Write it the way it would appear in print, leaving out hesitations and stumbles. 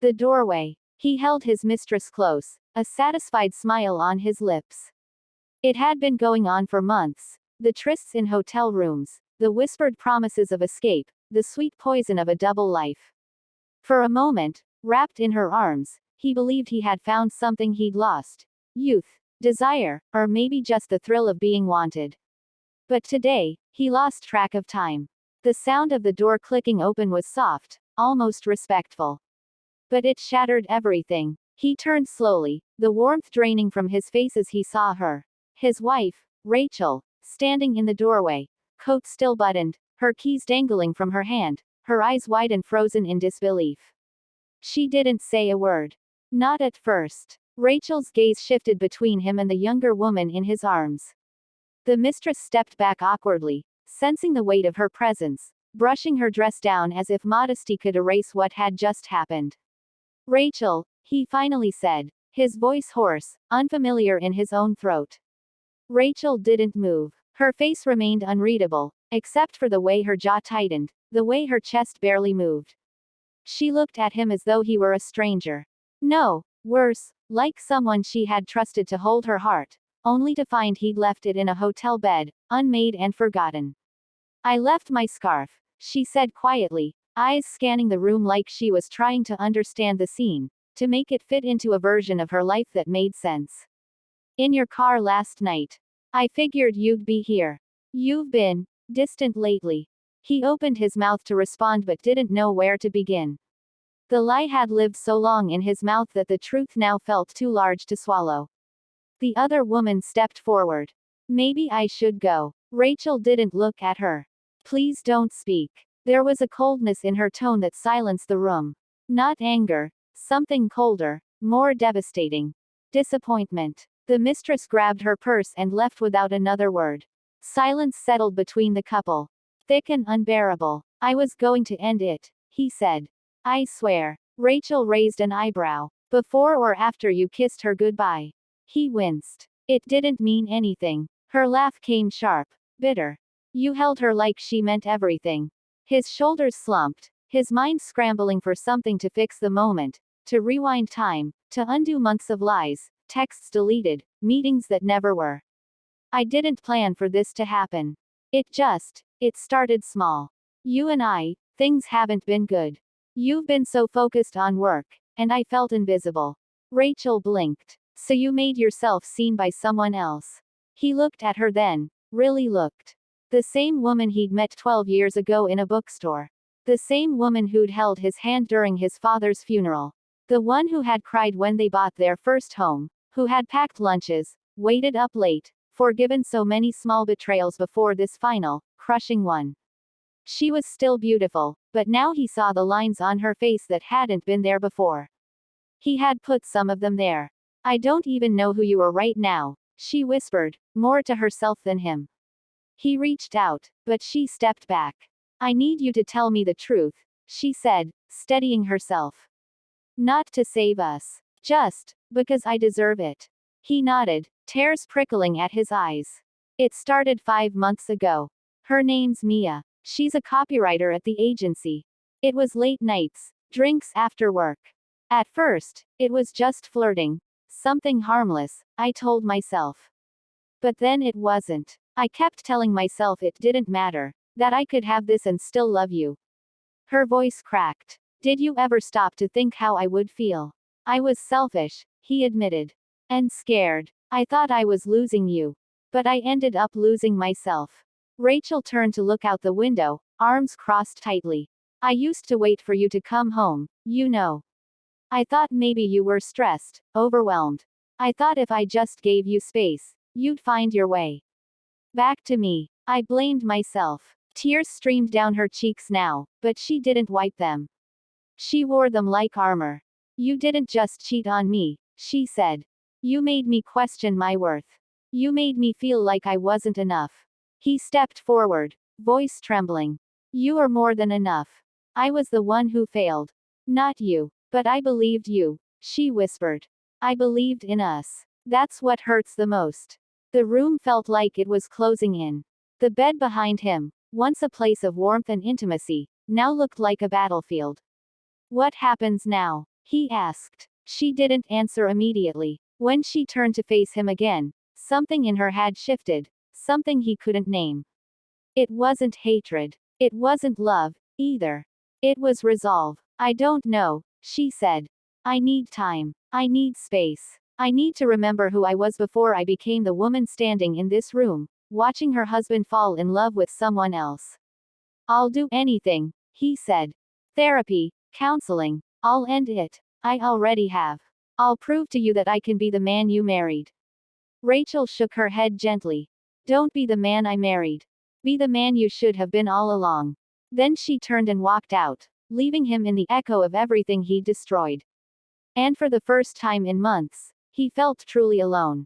The doorway. He held his mistress close, a satisfied smile on his lips. It had been going on for months. The trysts in hotel rooms, the whispered promises of escape, the sweet poison of a double life. For a moment, wrapped in her arms, he believed he had found something he'd lost. Youth, desire, or maybe just the thrill of being wanted. But today, he lost track of time. The sound of the door clicking open was soft, almost respectful. But it shattered everything. He turned slowly, the warmth draining from his face as he saw her. His wife, Rachel, standing in the doorway, coat still buttoned, her keys dangling from her hand, her eyes wide and frozen in disbelief. She didn't say a word. Not at first. Rachel's gaze shifted between him and the younger woman in his arms. The mistress stepped back awkwardly, sensing the weight of her presence, brushing her dress down as if modesty could erase what had just happened. Rachel, he finally said, his voice hoarse, unfamiliar in his own throat. Rachel didn't move. Her face remained unreadable, except for the way her jaw tightened, the way her chest barely moved. She looked at him as though he were a stranger. No, worse, like someone she had trusted to hold her heart, only to find he'd left it in a hotel bed, unmade and forgotten. I left my scarf, she said quietly, eyes scanning the room like she was trying to understand the scene, to make it fit into a version of her life that made sense. In your car last night. I figured you'd be here. You've been distant lately. He opened his mouth to respond but didn't know where to begin. The lie had lived so long in his mouth that the truth now felt too large to swallow. The other woman stepped forward. Maybe I should go. Rachel didn't look at her. Please don't speak. There was a coldness in her tone that silenced the room. Not anger, something colder, more devastating. Disappointment. The mistress grabbed her purse and left without another word. Silence settled between the couple. Thick and unbearable. I was going to end it, he said. I swear. Rachel raised an eyebrow. Before or after you kissed her goodbye? He winced. It didn't mean anything. Her laugh came sharp, bitter. You held her like she meant everything. His shoulders slumped, his mind scrambling for something to fix the moment, to rewind time, to undo months of lies, texts deleted, meetings that never were. I didn't plan for this to happen. It started small. You and I, things haven't been good. You've been so focused on work, and I felt invisible. Rachel blinked. So you made yourself seen by someone else. He looked at her then, really looked. The same woman he'd met 12 years ago in a bookstore. The same woman who'd held his hand during his father's funeral. The one who had cried when they bought their first home, who had packed lunches, waited up late, forgiven so many small betrayals before this final, crushing one. She was still beautiful, but now he saw the lines on her face that hadn't been there before. He had put some of them there. I don't even know who you are right now, she whispered, more to herself than him. He reached out, but she stepped back. I need you to tell me the truth, she said, steadying herself. Not to save us. Just because I deserve it. He nodded, tears prickling at his eyes. It started 5 months ago. Her name's Mia. She's a copywriter at the agency. It was late nights, drinks after work. At first, it was just flirting. Something harmless, I told myself. But then it wasn't. I kept telling myself it didn't matter, that I could have this and still love you. Her voice cracked. Did you ever stop to think how I would feel? I was selfish, he admitted. And scared. I thought I was losing you. But I ended up losing myself. Rachel turned to look out the window, arms crossed tightly. I used to wait for you to come home, you know. I thought maybe you were stressed, overwhelmed. I thought if I just gave you space, you'd find your way back to me. I blamed myself. Tears streamed down her cheeks now, but she didn't wipe them. She wore them like armor. You didn't just cheat on me, she said. You made me question my worth. You made me feel like I wasn't enough. He stepped forward, voice trembling. You are more than enough. I was the one who failed. Not you. But I believed you, she whispered. I believed in us. That's what hurts the most. The room felt like it was closing in. The bed behind him, once a place of warmth and intimacy, now looked like a battlefield. What happens now? he asked. She didn't answer immediately. When she turned to face him again, something in her had shifted, something he couldn't name. It wasn't hatred. It wasn't love, either. It was resolve. I don't know, she said. I need time. I need space. I need to remember who I was before I became the woman standing in this room, watching her husband fall in love with someone else. I'll do anything, he said. Therapy, counseling, I'll end it. I already have. I'll prove to you that I can be the man you married. Rachel shook her head gently. Don't be the man I married. Be the man you should have been all along. Then she turned and walked out, leaving him in the echo of everything he'd destroyed. And for the first time in months, he felt truly alone.